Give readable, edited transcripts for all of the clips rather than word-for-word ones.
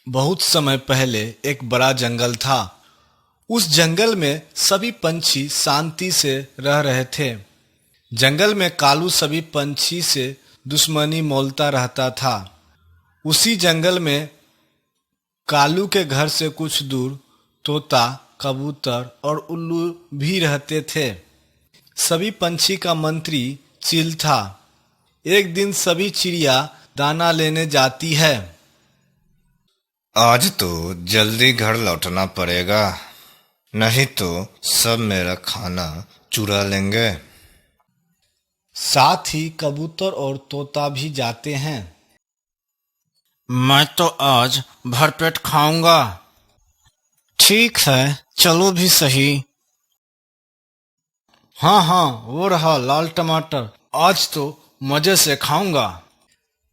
बहुत समय पहले एक बड़ा जंगल था। उस जंगल में सभी पंछी शांति से रह रहे थे। जंगल में कालू सभी पंछी से दुश्मनी मोलता रहता था। उसी जंगल में कालू के घर से कुछ दूर तोता, कबूतर और उल्लू भी रहते थे। सभी पंछी का मंत्री चील था। एक दिन सभी चिड़िया दाना लेने जाती है। आज तो जल्दी घर लौटना पड़ेगा, नहीं तो सब मेरा खाना चुरा लेंगे। साथ ही कबूतर और तोता भी जाते हैं। मैं तो आज भरपेट खाऊंगा। ठीक है, चलो भी सही। हाँ हाँ, वो रहा लाल टमाटर, आज तो मजे से खाऊंगा।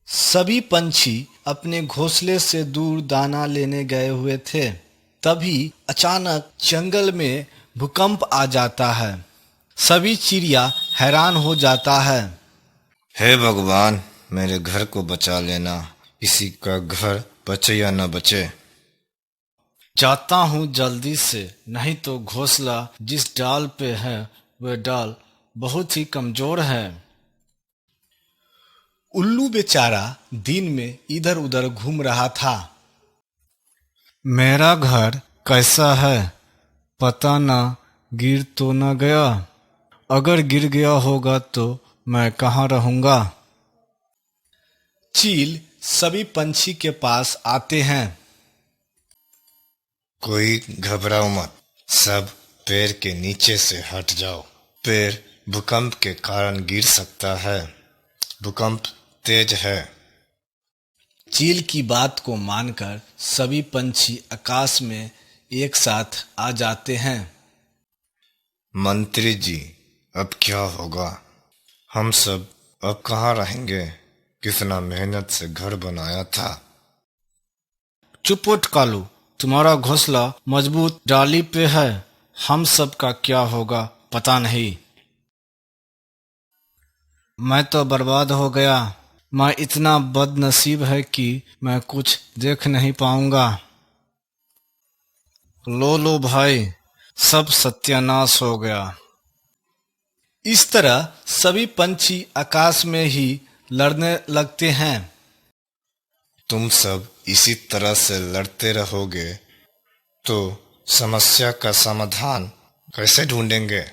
सभी पंछी अपने घोंसले से दूर दाना लेने गए हुए थे। तभी अचानक जंगल में भूकंप आ जाता है। सभी चिड़िया हैरान हो जाता है। हे भगवान, मेरे घर को बचा लेना, किसी का घर बचे या न बचे। जाता हूँ जल्दी से, नहीं तो घोंसला जिस डाल पे है वह डाल बहुत ही कमजोर है। उल्लू बेचारा दिन में इधर उधर घूम रहा था। मेरा घर कैसा है, पता ना गिर तो न गया। अगर गिर गया होगा तो मैं कहाँ रहूंगा। चील सभी पंछी के पास आते हैं। कोई घबराओ मत, सब पेड़ के नीचे से हट जाओ। पेड़ भूकंप के कारण गिर सकता है, भूकंप तेज है। चील की बात को मानकर सभी पंछी आकाश में एक साथ आ जाते हैं। मंत्री जी, अब क्या होगा? हम सब अब कहाँ रहेंगे? कितना मेहनत से घर बनाया था। चुप उठ कालू, तुम्हारा घोंसला मजबूत डाली पे है। हम सब का क्या होगा पता नहीं। मैं तो बर्बाद हो गया। मैं इतना बदनसीब है कि मैं कुछ देख नहीं पाऊंगा। लो भाई, सब सत्यानाश हो गया। इस तरह सभी पंछी आकाश में ही लड़ने लगते हैं। तुम सब इसी तरह से लड़ते रहोगे तो समस्या का समाधान कैसे ढूंढेंगे?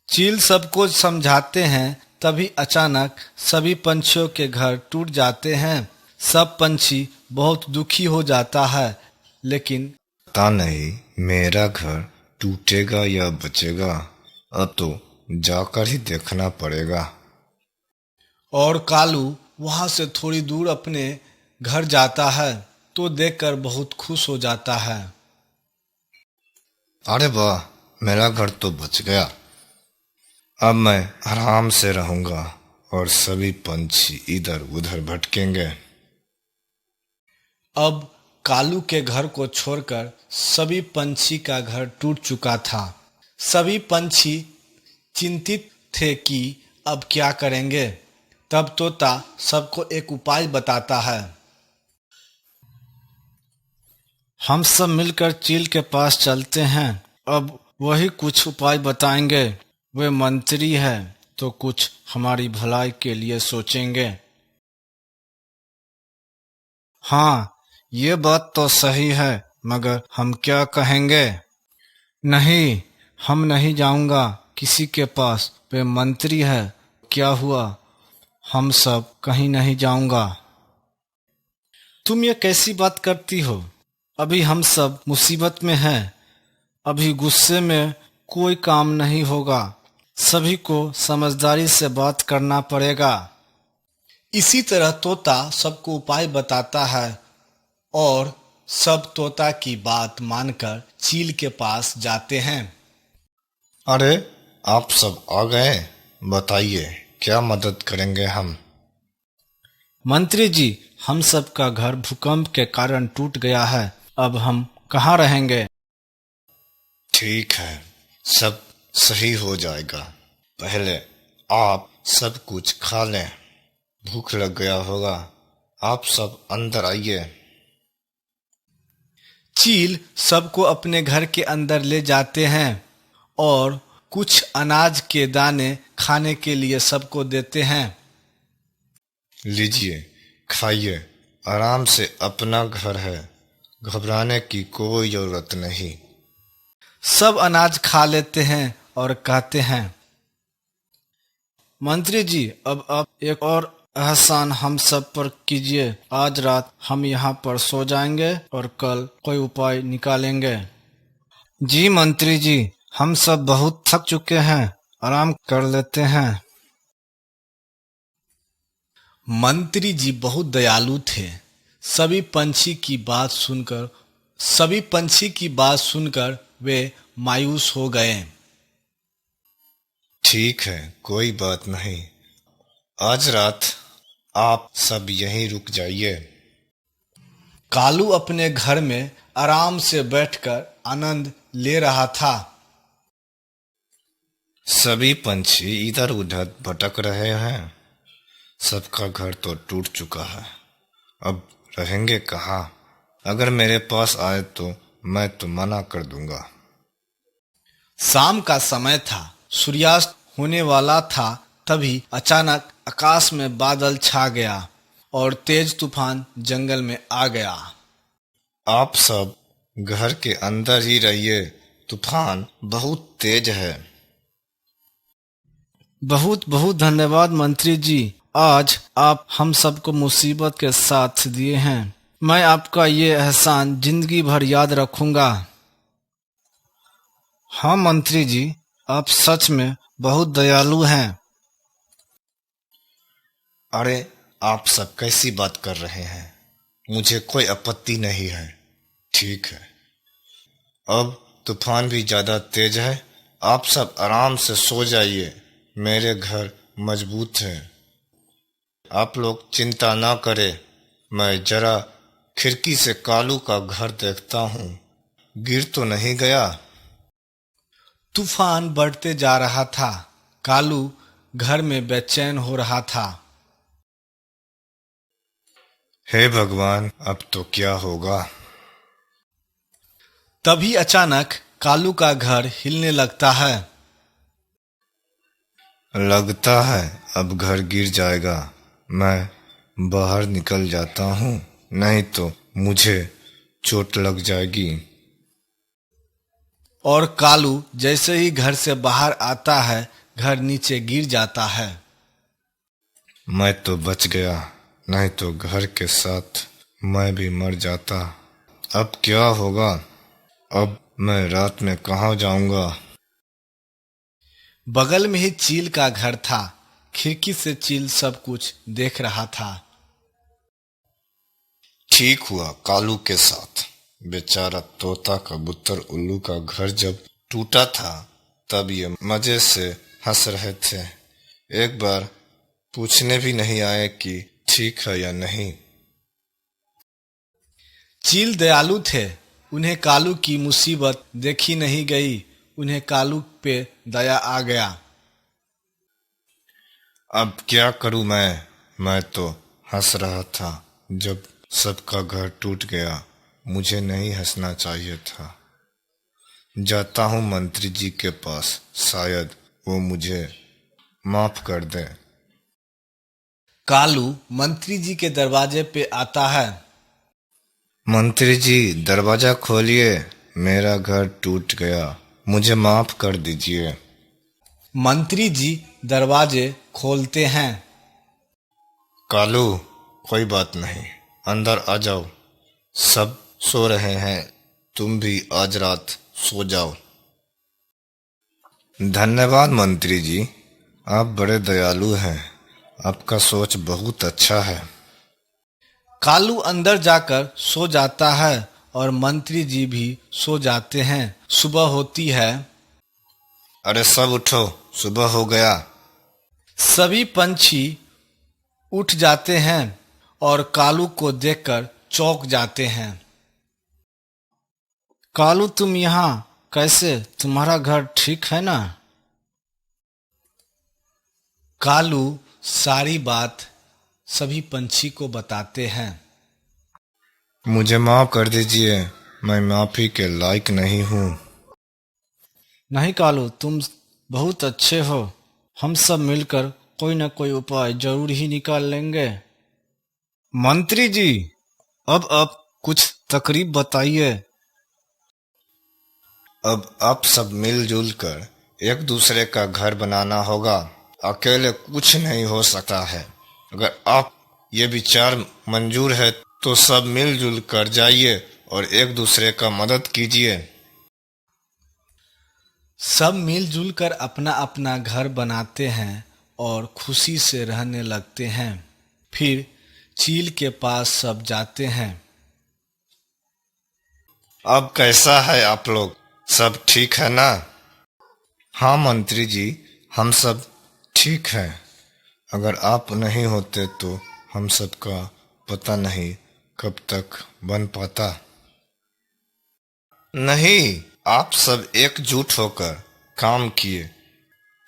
चील सबको समझाते हैं। तभी अचानक सभी पंछियों के घर टूट जाते हैं। सब पंछी बहुत दुखी हो जाता है, लेकिन पता नहीं मेरा घर टूटेगा या बचेगा। अब तो जाकर ही देखना पड़ेगा। और कालू वहां से थोड़ी दूर अपने घर जाता है तो देखकर बहुत खुश हो जाता है। अरे वाह, मेरा घर तो बच गया। अब मैं आराम से रहूंगा और सभी पंछी इधर उधर भटकेंगे। अब कालू के घर को छोड़कर सभी पंछी का घर टूट चुका था। सभी पंछी चिंतित थे कि अब क्या करेंगे। तब तोता सबको एक उपाय बताता है। हम सब मिलकर चील के पास चलते हैं। अब वही कुछ उपाय बताएंगे। वे मंत्री है तो कुछ हमारी भलाई के लिए सोचेंगे। हाँ, ये बात तो सही है, मगर हम क्या कहेंगे? नहीं, हम नहीं जाऊंगा किसी के पास। वे मंत्री है, क्या हुआ? हम सब कहीं नहीं जाऊंगा। तुम ये कैसी बात करती हो? अभी हम सब मुसीबत में हैं। अभी गुस्से में कोई काम नहीं होगा। सभी को समझदारी से बात करना पड़ेगा। इसी तरह तोता सबको उपाय बताता है और सब तोता की बात मानकर चील के पास जाते हैं। अरे, आप सब आ गए, बताइए क्या मदद करेंगे हम? मंत्री जी, हम सब का घर भूकंप के कारण टूट गया है। अब हम कहाँ रहेंगे? ठीक है, सब सही हो जाएगा। पहले आप सब कुछ खा लें, भूख लग गया होगा। आप सब अंदर आइए। चील सबको अपने घर के अंदर ले जाते हैं और कुछ अनाज के दाने खाने के लिए सबको देते हैं। लीजिए, खाइए, आराम से, अपना घर है, घबराने की कोई जरूरत नहीं। सब अनाज खा लेते हैं और कहते हैं, मंत्री जी, अब आप एक और एहसान हम सब पर कीजिए। आज रात हम यहाँ पर सो जाएंगे और कल कोई उपाय निकालेंगे। जी मंत्री जी, हम सब बहुत थक चुके हैं, आराम कर लेते हैं। मंत्री जी बहुत दयालु थे। सभी पंछी की बात सुनकर वे मायूस हो गए। ठीक है, कोई बात नहीं, आज रात आप सब यहीं रुक जाइए। कालू अपने घर में आराम से बैठकर आनंद ले रहा था। सभी पंछी इधर उधर भटक रहे हैं। सबका घर तो टूट चुका है, अब रहेंगे कहाँ? अगर मेरे पास आए तो मैं तो मना कर दूंगा। शाम का समय था, सूर्यास्त होने वाला था। तभी अचानक आकाश में बादल छा गया और तेज तूफान जंगल में आ गया। आप सब घर के अंदर ही रहिए, तूफान बहुत तेज है। बहुत बहुत धन्यवाद मंत्री जी, आज आप हम सबको मुसीबत के साथ दिए हैं। मैं आपका ये एहसान जिंदगी भर याद रखूंगा। हाँ मंत्री जी, आप सच में बहुत दयालु हैं। अरे, आप सब कैसी बात कर रहे हैं? मुझे कोई आपत्ति नहीं है। ठीक है, अब तूफान भी ज्यादा तेज है, आप सब आराम से सो जाइए। मेरे घर मजबूत है, आप लोग चिंता ना करें। मैं जरा खिड़की से कालू का घर देखता हूँ, गिर तो नहीं गया। तूफान बढ़ते जा रहा था। कालू घर में बेचैन हो रहा था। हे भगवान, अब तो क्या होगा? तभी अचानक कालू का घर हिलने लगता है। लगता है अब घर गिर जाएगा। मैं बाहर निकल जाता हूँ, नहीं तो मुझे चोट लग जाएगी। और कालू जैसे ही घर से बाहर आता है, घर नीचे गिर जाता है। मैं तो बच गया, नहीं तो घर के साथ मैं भी मर जाता। अब क्या होगा? अब मैं रात में कहाँ जाऊंगा? बगल में ही चील का घर था। खिड़की से चील सब कुछ देख रहा था। ठीक हुआ कालू के साथ। बेचारा तोता, कबूतर, उल्लू का घर जब टूटा था तब ये मजे से हंस रहे थे। एक बार पूछने भी नहीं आए कि ठीक है या नहीं। चील दयालु थे। उन्हें कालू की मुसीबत देखी नहीं गई। उन्हें कालू पे दया आ गया। अब क्या करूं मैं तो हंस रहा था जब सबका घर टूट गया। मुझे नहीं हंसना चाहिए था। जाता हूं मंत्री जी के पास, शायद वो मुझे माफ कर दे। कालू मंत्री जी के दरवाजे पे आता है। मंत्री जी, दरवाजा खोलिए, मेरा घर टूट गया, मुझे माफ कर दीजिए। मंत्री जी दरवाजे खोलते हैं। कालू, कोई बात नहीं, अंदर आ जाओ। सब सो रहे हैं, तुम भी आज रात सो जाओ। धन्यवाद मंत्री जी, आप बड़े दयालु हैं। आपका सोच बहुत अच्छा है। कालू अंदर जाकर सो जाता है और मंत्री जी भी सो जाते हैं। सुबह होती है। अरे सब उठो, सुबह हो गया। सभी पंछी उठ जाते हैं और कालू को देखकर चौंक जाते हैं। कालू, तुम यहाँ कैसे? तुम्हारा घर ठीक है ना? कालू सारी बात सभी पंछी को बताते हैं। मुझे माफ कर दीजिए, मैं माफी के लायक नहीं हूँ। नहीं कालू, तुम बहुत अच्छे हो। हम सब मिलकर कोई न कोई उपाय जरूर ही निकाल लेंगे। मंत्री जी, अब आप कुछ तकरीब बताइए। अब आप सब मिलजुल कर एक दूसरे का घर बनाना होगा। अकेले कुछ नहीं हो सकता है। अगर आप ये विचार मंजूर है तो सब मिलजुल कर जाइए और एक दूसरे का मदद कीजिए। सब मिलजुल कर अपना अपना घर बनाते हैं और खुशी से रहने लगते हैं। फिर चील के पास सब जाते हैं। अब कैसा है आप लोग? सब ठीक है ना? हाँ मंत्री जी, हम सब ठीक हैं। अगर आप नहीं होते तो हम सब का पता नहीं कब तक बन पाता। नहीं, आप सब एकजुट होकर काम किए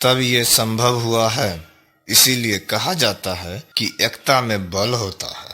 तब ये संभव हुआ है। इसीलिए कहा जाता है कि एकता में बल होता है।